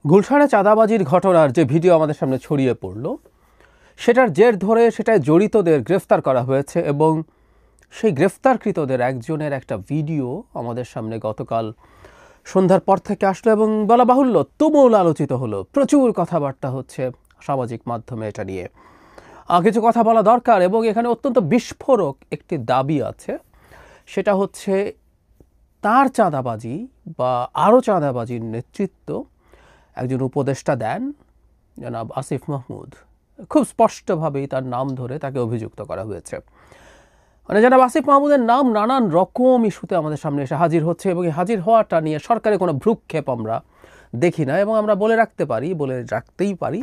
গুলশানে চাঁদাবাজির ঘটনার যে ভিডিও আমাদের সামনে ছড়িয়ে পড়ল, সেটার জের ধরে সেটায় জড়িতদের গ্রেফতার করা হয়েছে এবং সেই গ্রেফতারকৃতদের একজনের একটা ভিডিও আমাদের সামনে গতকাল সন্ধ্যার পর থেকে আসলো এবং বলা বাহুল্য তুমুল আলোচিত হলো। প্রচুর কথাবার্তা হচ্ছে সামাজিক মাধ্যমে এটা নিয়ে। কিছু কথা বলা দরকার এবং এখানে অত্যন্ত বিস্ফোরক একটি দাবি আছে। সেটা হচ্ছে তার চাঁদাবাজি বা আরও চাঁদাবাজির নেতৃত্ব একজন উপদেষ্টা দেন, জনাব আসিফ মাহমুদ। খুব স্পষ্টভাবেই তার নাম ধরে তাকে অভিযুক্ত করা হয়েছে। মানে জনাব আসিফ মাহমুদের নাম নানান রকম ইস্যুতে আমাদের সামনে এসে হাজির হচ্ছে এবং এই হাজির হওয়াটা নিয়ে সরকারের কোনো ভ্রুক্ষেপ আমরা দেখি না এবং আমরা বলে রাখতেই পারি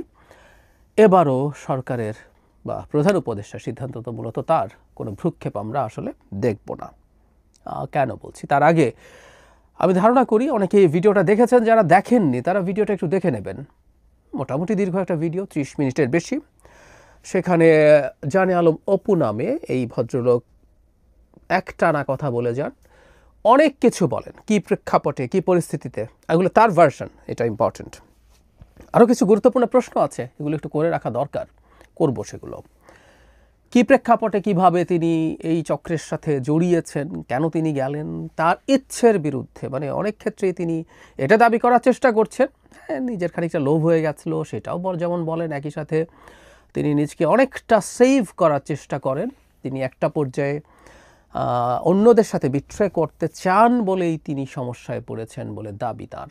এবারও সরকারের বা প্রধান উপদেষ্টার সিদ্ধান্ত তো মূলত তার কোনো ভ্রুক্ষেপ আমরা আসলে দেখব না। কেন বলছি, তার আগে আমি ধারণা করি অনেকে এই ভিডিওটা দেখেছেন, যারা দেখেননি তারা ভিডিওটা একটু দেখে নেবেন। মোটামুটি দীর্ঘ একটা ভিডিও, 30 মিনিটের বেশি। সেখানে জানে আলম অপু নামে এই ভদ্রলোক একটানা কথা বলে যান, অনেক কিছু বলেন, কি প্রেক্ষাপটে কি পরিস্থিতিতে, এগুলো তার ভার্সন, এটা ইম্পর্টেন্ট। আরও কিছু গুরুত্বপূর্ণ প্রশ্ন আছে, এগুলো একটু করে রাখা দরকার, করব সেগুলো। কি প্রেক্ষাপটে কিভাবে তিনি এই চক্রের সাথে জড়িয়েছেন, কেন তিনি গেলেন, তার ইচ্ছের বিরুদ্ধে, মানে অনেক ক্ষেত্রেই তিনি এটা দাবি করার চেষ্টা করছেন হ্যাঁ নিজের খানিকটা লোভ হয়ে গেছিল, সেটাও যেমন বলেন। একই সাথে তিনি নিজকে অনেকটা সেভ করার চেষ্টা করেন। তিনি একটা পর্যায়ে অন্যদের সাথে বিট্রে করতে চান বলেই তিনি সমস্যায় পড়েছেন বলে দাবি তার।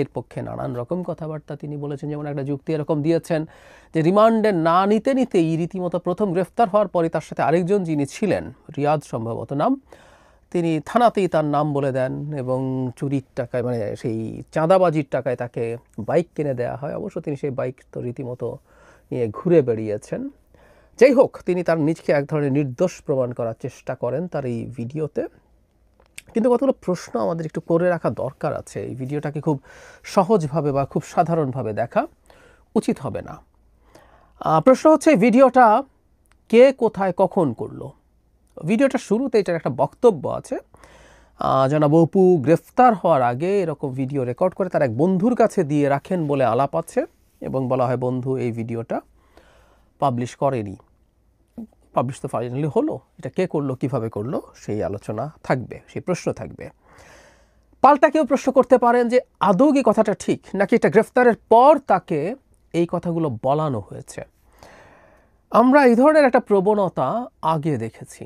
এর পক্ষে নানান রকম কথাবার্তা তিনি বলেছেন। যেমন একটা যুক্তি এরকম দিয়েছেন যে রিমান্ডে না নিতেই রীতিমতো প্রথম গ্রেফতার হওয়ার পরে তার সাথে আরেকজন যিনি ছিলেন, রিয়াদ সম্ভবত নাম, তিনি থানাতেই তার নাম বলে দেন এবং চুরির টাকায়, মানে সেই চাঁদাবাজির টাকায় তাকে বাইক কিনে দেওয়া হয়। অবশ্য তিনি সেই বাইক তো রীতিমতো নিয়ে ঘুরে বেরিয়েছেন। যাই হোক, তিনি তার নিজকে এক ধরনের নির্দোষ প্রমাণ করার চেষ্টা করেন তার এই ভিডিওতে। কিন্তু কতগুলো প্রশ্ন আমাদের একটু করে রাখা দরকার আছে। এই ভিডিওটাকে খুব সহজভাবে বা খুব সাধারণভাবে দেখা উচিত হবে না। প্রশ্ন হচ্ছে ভিডিওটা কে কোথায় কখন করলো। ভিডিওটা শুরুতে এটার একটা বক্তব্য আছে। জনাব অপু গ্রেফতার হওয়ার আগে এরকম ভিডিও রেকর্ড করে তার এক বন্ধুর কাছে দিয়ে রাখেন বলে আলাপ আছে এবং বলা হয় বন্ধু এই ভিডিওটা পাবলিশ করেনি। পাবলিশ তো ফাইনালি হলো, এটা কে করলো কিভাবে করলো সেই আলোচনা থাকবে, সেই প্রশ্ন থাকবে। পাল্টা কেউ প্রশ্ন করতে পারেন যে আদৌ কি কথাটা ঠিক, নাকি এটা গ্রেফতারের পর তাকে এই কথাগুলো বলানো হয়েছে। আমরা এই ধরনের একটা প্রবণতা আগে দেখেছি,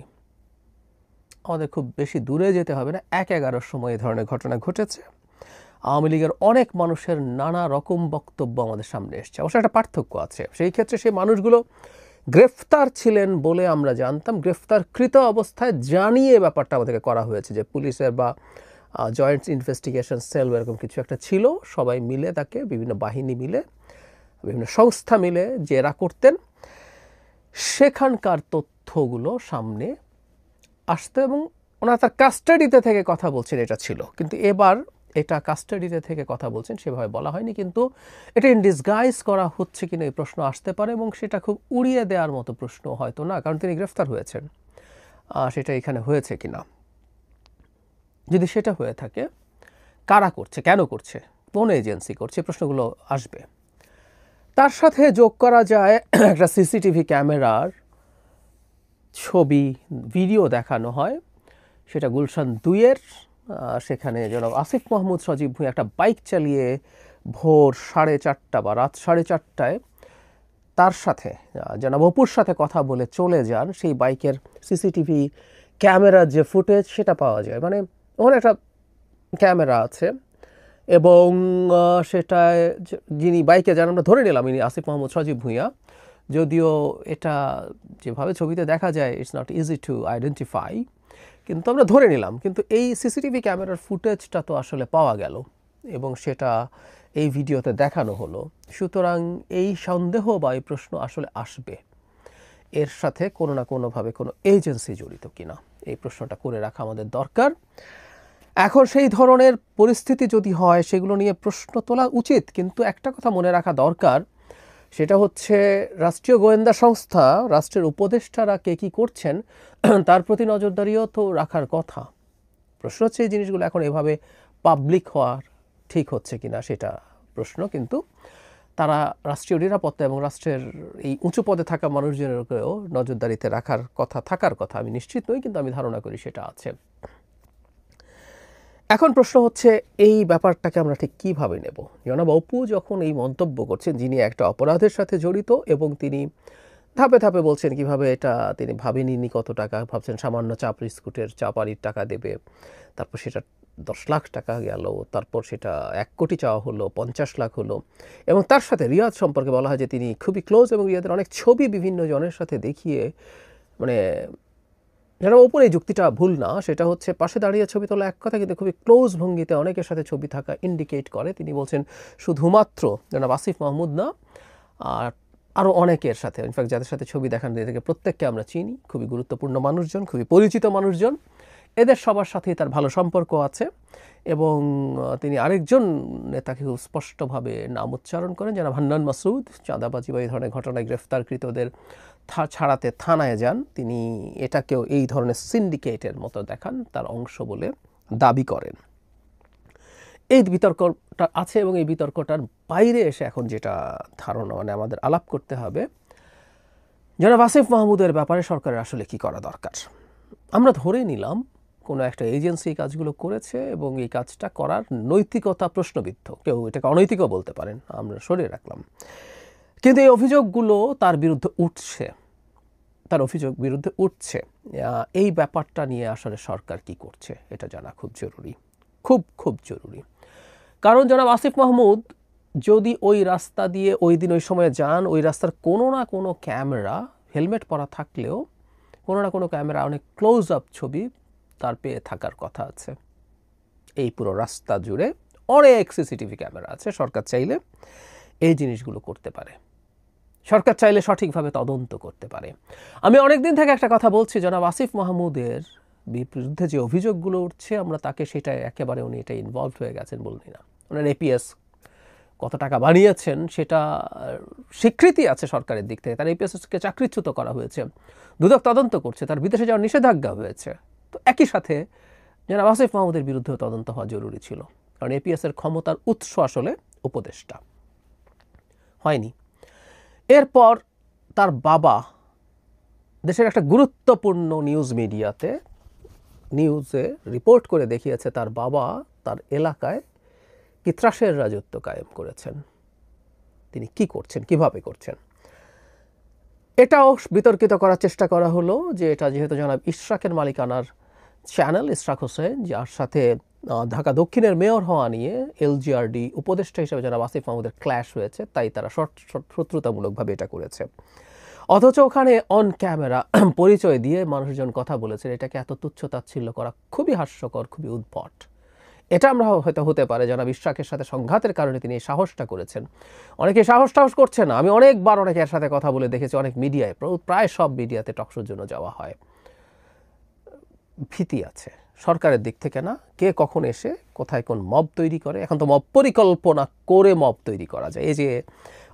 আমাদের খুব বেশি দূরে যেতে হবে না, 1/11 সময় এই ধরনের ঘটনা ঘটেছে। আওয়ামী লীগের অনেক মানুষের নানা রকম বক্তব্য আমাদের সামনে এসছে। অবশ্য একটা পার্থক্য আছে, সেই ক্ষেত্রে সেই মানুষগুলো গ্রেফতার ছিলেন বলে আমরা জানতাম, গ্রেফতারকৃত অবস্থায় জানিয়ে ব্যাপারটা আমাদেরকে করা হয়েছে যে পুলিশের বা জয়েন্ট ইনভেস্টিগেশন সেল এরকম কিছু একটা ছিল, সবাই মিলে তাকে, বিভিন্ন বাহিনী মিলে, বিভিন্ন সংস্থা মিলে জেরা করতেন। সেখানকার তথ্যগুলো সামনে আসতো এবং ওনারা তার কাস্টাডিতে থেকে কথা বলছেন, এটা ছিল। কিন্তু এবার এটা কাস্টাডিতে থেকে কথা বলছেন সেভাবে বলা হয়নি, কিন্তু এটা ইন ডিসগাইজ করা হচ্ছে কিনা এই প্রশ্ন আসতে পারে এবং সেটা খুব উড়িয়ে দেওয়ার মতো প্রশ্ন হয়তো না, কারণ তিনি গ্রেফতার হয়েছেন। সেটা এখানে হয়েছে কিনা, যদি সেটা হয়ে থাকে, কারা করছে, কেন করছে, কোন এজেন্সি করছে, প্রশ্নগুলো আসবে। তার সাথে যোগ করা যায় একটা সিসিটিভি ক্যামেরার ছবি, ভিডিও দেখানো হয়, সেটা গুলশান 2-এর। সেখানে জনাব আসিফ মাহমুদ সজীব ভুঁইয়া একটা বাইক চালিয়ে ভোর 4:30 বা রাত 4:30টায় তার সাথে জনাব অপুর সাথে কথা বলে চলে যান। সেই বাইকের সিসিটিভি ক্যামেরার যে ফুটেজ সেটা পাওয়া যায়, মানে ওখানে একটা ক্যামেরা আছে এবং সেটায় যিনি বাইকে যান আমরা ধরে নিলাম ইনি আসিফ মাহমুদ সজীব ভুঁইয়া, যদিও এটা যেভাবে ছবিতে দেখা যায় it's not easy to identify, কিন্তু আমরা ধরে নিলাম। কিন্তু এই সিসিটিভি ক্যামেরার ফুটেজটা তো আসলে পাওয়া গেল এবং সেটা এই ভিডিওতে দেখানো হলো। সুতরাং এই সন্দেহ বা এই প্রশ্ন আসলে আসবে, এর সাথে কোনো না কোনোভাবে কোনো এজেন্সি জড়িত কিনা, এই প্রশ্নটা করে রাখা আমাদের দরকার। এখন সেই ধরনের পরিস্থিতি যদি হয় সেগুলো নিয়ে প্রশ্ন তোলা উচিত, কিন্তু একটা কথা মনে রাখা দরকার, সেটা হচ্ছে রাষ্ট্রীয় গোয়েন্দা সংস্থা, রাষ্ট্রের উপদেষ্টারা কে কী করছেন তার প্রতি নজরদারিও তো রাখার কথা। প্রশ্ন হচ্ছে এই জিনিসগুলো এখন এভাবে পাবলিক হওয়ার ঠিক হচ্ছে কিনা সেটা প্রশ্ন, কিন্তু তারা রাষ্ট্রীয় নিরাপত্তা এবং রাষ্ট্রের এই উঁচু পদে থাকা মানুষজনেরকেও নজরদারিতে রাখার কথা, থাকার কথা আমি নিশ্চিত নই, কিন্তু আমি ধারণা করি সেটা আছে। এখন প্রশ্ন হচ্ছে এই ব্যাপারটাকে আমরা ঠিক কীভাবে নেব। জনাব অপু যখন এই মন্তব্য করছেন, যিনি একটা অপরাধের সাথে জড়িত এবং তিনি ধাপে ধাপে বলছেন কিভাবে এটা তিনি ভাবেননি, কত টাকা ভাবছেন সামান্য চা বিস্কুটের চা পানির টাকা দেবে, তারপর সেটা 10 লাখ টাকা গেল, তারপর সেটা 1 কোটি চাওয়া হলো, 50 লাখ হলো, এবং তার সাথে রিয়াদ সম্পর্কে বলা হয় যে তিনি খুবই ক্লোজ এবং রিয়াদের অনেক ছবি বিভিন্ন জনের সাথে দেখিয়ে, মানে যারা ওপরে এই যুক্তিটা ভুল না, সেটা হচ্ছে পাশে দাঁড়িয়ে ছবি তোলা এক কথা, কিন্তু খুবই ক্লোজ ভঙ্গিতে অনেকের সাথে ছবি থাকা ইন্ডিকেট করে। তিনি বলছেন শুধুমাত্র জনাব আসিফ মাহমুদ না, আর আরও অনেকের সাথে, ইনফ্যাক্ট যাদের সাথে ছবি দেখান এদেরকে প্রত্যেককে আমরা চিনি, খুবই গুরুত্বপূর্ণ মানুষজন, খুবই পরিচিত মানুষজন, এদের সবার সাথেই তার ভালো সম্পর্ক আছে। এবং তিনি আরেকজন নেতাকে খুব স্পষ্টভাবে নাম উচ্চারণ করেন, যারা হান্নান মাসুদ, চাঁদাবাজি বা এই ধরনের ঘটনায় গ্রেফতারকৃতদের ছাড়াতে থানায় যান, তিনি এটাকেও এই ধরনের সিন্ডিকেটের মতো দেখান, তার অংশ বলে দাবি করেন। এই বিতর্কটা আছে এবং এই বিতর্কটার বাইরে এসে এখন যেটা ধারণা, মানে আমাদের আলাপ করতে হবে জনাব আসিফ মাহমুদের ব্যাপারে সরকারের আসলে কি করা দরকার। আমরা ধরে নিলাম কোনো একটা এজেন্সি এই কাজগুলো করেছে এবং এই কাজটা করার নৈতিকতা প্রশ্নবিদ্ধ, কেউ এটাকে অনৈতিকও বলতে পারেন, আমরা সরিয়ে রাখলাম, কিন্তু এই অভিযোগগুলো তার বিরুদ্ধে উঠছে, তার অভিযোগ বিরুদ্ধে উঠছে। এই ব্যাপারটা নিয়ে আসলে সরকার কি করছে এটা জানা খুব জরুরি, খুব খুব জরুরি। কারণ জনাব আসিফ মাহমুদ যদি ওই রাস্তা দিয়ে ওই দিন ওই সময়ে যান, ওই রাস্তার কোনো না কোনো ক্যামেরা, হেলমেট পরা থাকলেও কোনো না কোনো ক্যামেরা, অনেক ক্লোজ আপ ছবি তার পেয়ে থাকার কথা আছে। এই পুরো রাস্তা জুড়ে অনেক সিসিটিভি ক্যামেরা আছে। সরকার চাইলে এই জিনিসগুলো করতে পারে, সরকার চাইলে সঠিকভাবে তদন্ত করতে পারে। আমি অনেক দিন থেকে একটা কথা বলছি, জনাব আসিফ মাহমুদের বিরুদ্ধে যে অভিযোগগুলো উঠছে, আমরা তাকে সেটা একেবারে উনি এটা ইনভলভ হয়ে গেছেন বলছি না। ওনার এপিএস কত টাকা বানিয়েছেন সেটা স্বীকৃতি আছে সরকারের দিক থেকে, তার এপিএসকে চাকরিচ্যুত করা হয়েছে, দুদক তদন্ত করছে, তার বিদেশে যাওয়ার নিষেধাজ্ঞা হয়েছে। তো একই সাথে জনাব আসিফ মাহমুদের বিরুদ্ধেও তদন্ত হওয়া জরুরি ছিল, কারণ এপিএসের ক্ষমতার উৎস আসলে উপদেষ্টা, হয়নি। এরপর তার বাবা দেশের একটা গুরুত্বপূর্ণ নিউজে রিপোর্ট করে দেখিয়েছে তার বাবা তার এলাকায় কি ত্রাসের রাজত্ব কায়েম করেছেন। তিনি কি করছেন, কিভাবে করছেন, এটাও বিতর্কিত করার চেষ্টা করা হলো যে এটা যেহেতু জনাব ইশরাকের মালিকানার চ্যানেল, ইশরাক হোসেন, যার সাথে ঢাকা দক্ষিণের মেয়র হওয়া নিয়ে এলজিআরডি উপদেষ্টা হিসেবে জনাব আসিফ মাহমুদের ক্ল্যাশ হয়েছে, তাই তারা শত্রুতামূলকভাবে এটা করেছে। অথচ ওখানে অন ক্যামেরা পরিচয় দিয়ে মানুষজন কথা বলেছেন, এটাকে এত তুচ্ছ-তাচ্ছিল্য করা খুবই হাস্যকর, খুবই উদ্ভট। এটা আমরা হয়তো হতে পারে জনাব ইশরাকের সাথে সংঘাতের কারণে তিনি এই সাহসটা করেছেন। অনেকে সাহস করছে না, আমি অনেকবার অনেকের সাথে কথা বলে দেখেছি, অনেক মিডিয়ায়, প্রায় সব মিডিয়াতে টকশোর জন্য যাওয়া হয়। ভীতি আছে সরকারের দিক থেকে, না কে কখন এসে কোথায় কোন মব তৈরি করে। এখন তো মব পরিকল্পনা করে মব তৈরি করা যায়। এই যে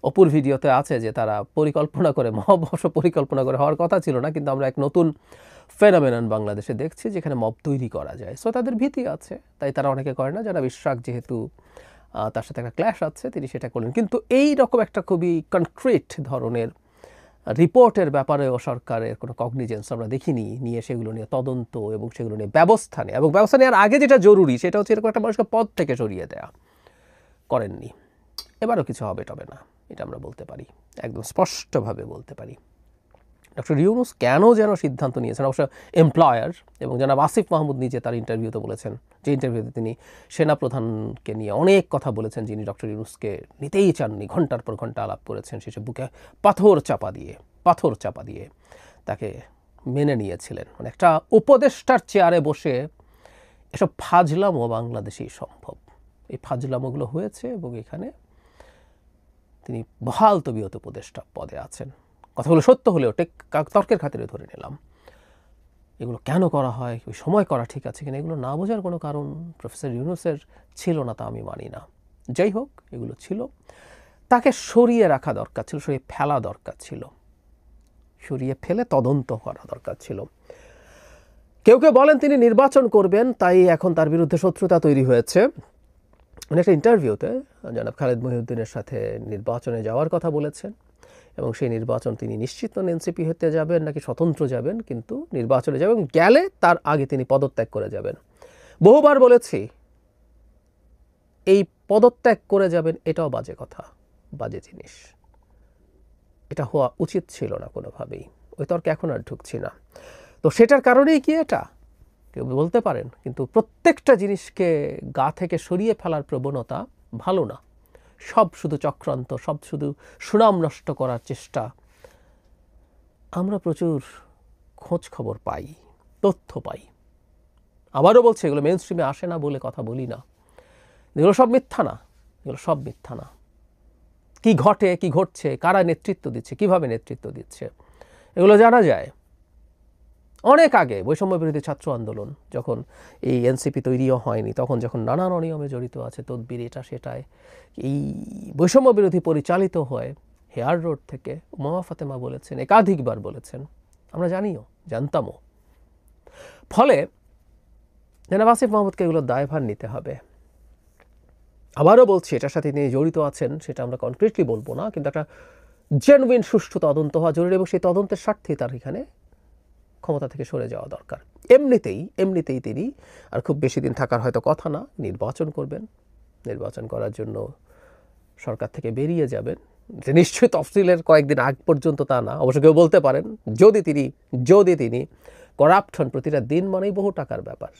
অপুর ভিডিওতে আছে যে তারা পরিকল্পনা করে, মব অবশ্য পরিকল্পনা করে হওয়ার কথা ছিল না, কিন্তু আমরা এক নতুন ফেনোমেনন বাংলাদেশে দেখছি যেখানে মব তৈরি করা যায়। সো তাদের ভীতি আছে, তাই তারা অনেকে করে না। যারা ইশরাক যেহেতু তার সাথে একটা ক্ল্যাশ আছে, তিনি সেটা করলেন। কিন্তু এই রকম একটা খুবই কনক্রিট ধরনের রিপোর্টের ব্যাপারেও সরকারের কোনো কগনিজেন্স আমরা দেখিনি, নিয়ে সেগুলো নিয়ে তদন্ত এবং সেগুলো নিয়ে ব্যবস্থা নেয়, এবং ব্যবস্থা নেওয়ার আগে যেটা জরুরি সেটা হচ্ছে এরকম একটা মানুষকে পদ থেকে সরিয়ে দেয়া, করেননি। এবারও কিছু হবে টবে না, এটা আমরা বলতে পারি, একদম স্পষ্টভাবে বলতে পারি। ডক্টর ইউনূস কেন যেন সিদ্ধান্ত নিয়েছেন, অবশ্য এমপ্লয়ার, এবং জনাব আসিফ মাহমুদ নিজে তার ইন্টারভিউতে বলেছেন, যে ইন্টারভিউতে তিনি সেনাপ্রধানকে নিয়ে অনেক কথা বলেছেন, যিনি ডক্টর ইউনূসকে নিতেই চাননি, ঘন্টার পর ঘন্টা আলাপ করেছেন, শেষে বুকে পাথর চাপা দিয়ে তাকে মেনে নিয়েছিলেন। মানে একটা উপদেষ্টার চেয়ারে বসে এসব ফাজলামো বাংলাদেশেই সম্ভব। এই ফাজলামোগুলো হয়েছে এবং এখানে তিনি বহাল তবিয়ত উপদেষ্টা পদে আছেন। কথাগুলো সত্য হলেও তর্কের খাতিরে ধরে নিলাম। এগুলো কেন করা হয়, ওই সময় করা ঠিক আছে কিনা, এগুলো না বোঝার কোনো কারণ প্রফেসর ইউনূসের ছিল না, তা আমি মানি না। যাই হোক, এগুলো ছিল, তাকে সরিয়ে রাখা দরকার ছিল, সরিয়ে ফেলা দরকার ছিল, সরিয়ে ফেলে তদন্ত করা দরকার ছিল। কেউ কেউ বলেন তিনি নির্বাচন করবেন, তাই এখন তার বিরুদ্ধে শত্রুতা তৈরি হয়েছে। উনি একটা ইন্টারভিউতে জনাব খালেদ মহিউদ্দিনের সাথে নির্বাচনে যাওয়ার কথা বলেছেন এবং সেই নির্বাচন তিনি নিশ্চিত নন এনসিপি হতে যাবেন নাকি স্বতন্ত্র যাবেন, কিন্তু নির্বাচনে যাবেন, গেলে তার আগে তিনি পদত্যাগ করে যাবেন। বহুবার বলেছি এই পদত্যাগ করে যাবেন এটাও বাজে কথা, বাজে জিনিস, এটা হওয়া উচিত ছিল না কোনোভাবেই। ওই তর্কে এখন আর ঢুকছি না। তো সেটার কারণেই কি এটা কেউ বলতে পারেন, কিন্তু প্রত্যেকটা জিনিসকে গা থেকে সরিয়ে ফেলার প্রবণতা ভালো না। সব শুধু চক্রান্ত, সব শুধু সুনাম নষ্ট করার চেষ্টা। আমরা প্রচুর খোঁজ খবর পাই, তথ্য পাই। আবারও বলছি, এগুলো মেইন স্ট্রিমে আসে না বলে কথা বলি না, এগুলো সব মিথ্যা না, এগুলো সব মিথ্যা না। কি ঘটে, কি ঘটছে, কারা নেতৃত্ব দিচ্ছে, কিভাবে নেতৃত্ব দিচ্ছে, এগুলো জানা যায়। অনেক আগে বৈষম্য বিরোধী ছাত্র আন্দোলন যখন এই এনসিপি তৈরিও হয়নি, তখন যখন নানান অনিয়মে জড়িত আছে, তদবির এটা সেটায়, এই বৈষম্য বিরোধী পরিচালিত হয় হেয়ার রোড থেকে, উমা ফাতেমা বলেছেন, একাধিকবার বলেছেন, আমরা জানিও, জানতামও। ফলে জনাব আসিফ মাহমুদকে এগুলোর দায়ভার নিতে হবে। আবারও বলছি, এটার সাথে তিনি জড়িত আছেন সেটা আমরা কনক্রিটলি বলবো না, কিন্তু একটা জেনুইন সুষ্ঠু তদন্ত হওয়া জরুরি এবং সেই তদন্তের স্বার্থেই তার এখানে ক্ষমতা থেকে সরে যাওয়া দরকার। এমনিতেই তিনি আর খুব বেশি দিন থাকার হয়তো কথা না, নির্বাচন করবেন, নির্বাচন করার জন্য সরকার থেকে বেরিয়ে যাবেন। নিশ্চয়ই তফসিলের কয়েকদিন আগ পর্যন্ত তা না, অবশ্য কেউ বলতে পারেন যদি তিনি করাপ্ট হন, প্রতিটা দিন মানেই বহু টাকার ব্যাপার,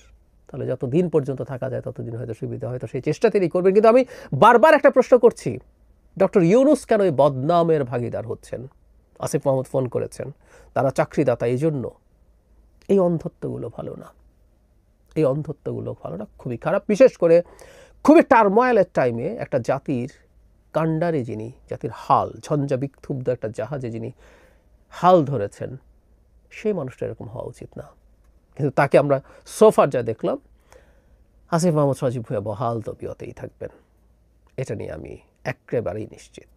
তাহলে যত দিন পর্যন্ত থাকা যায় ততদিন হয়তো সুবিধা, হয়তো সেই চেষ্টা তিনি করবেন। কিন্তু আমি বারবার একটা প্রশ্ন করছি, ডক্টর ইউনূস কেন এই বদনামের ভাগিদার হচ্ছেন? আসিফ মাহমুদ ফোন করেছেন, তারা চাকরিদাতা, এই জন্য। এই অন্ধত্বগুলো ভালো না, এই অন্ধত্বগুলো ভালো না, খুবই খারাপ। বিশেষ করে খুবই টার্ময়েলের টাইমে একটা জাতির কাণ্ডারে যিনি, জাতির হাল, ঝঞ্ঝা বিক্ষুব্ধ একটা জাহাজে যিনি হাল ধরেছেন, সেই মানুষটা এরকম হওয়া উচিত না। কিন্তু তাকে আমরা সোফার যা দেখলাম, আসিফ মাহমুদ সজীব ভুঁইয়া বহাল তবিয়তেই থাকবেন, এটা নিয়ে আমি একেবারেই নিশ্চিত।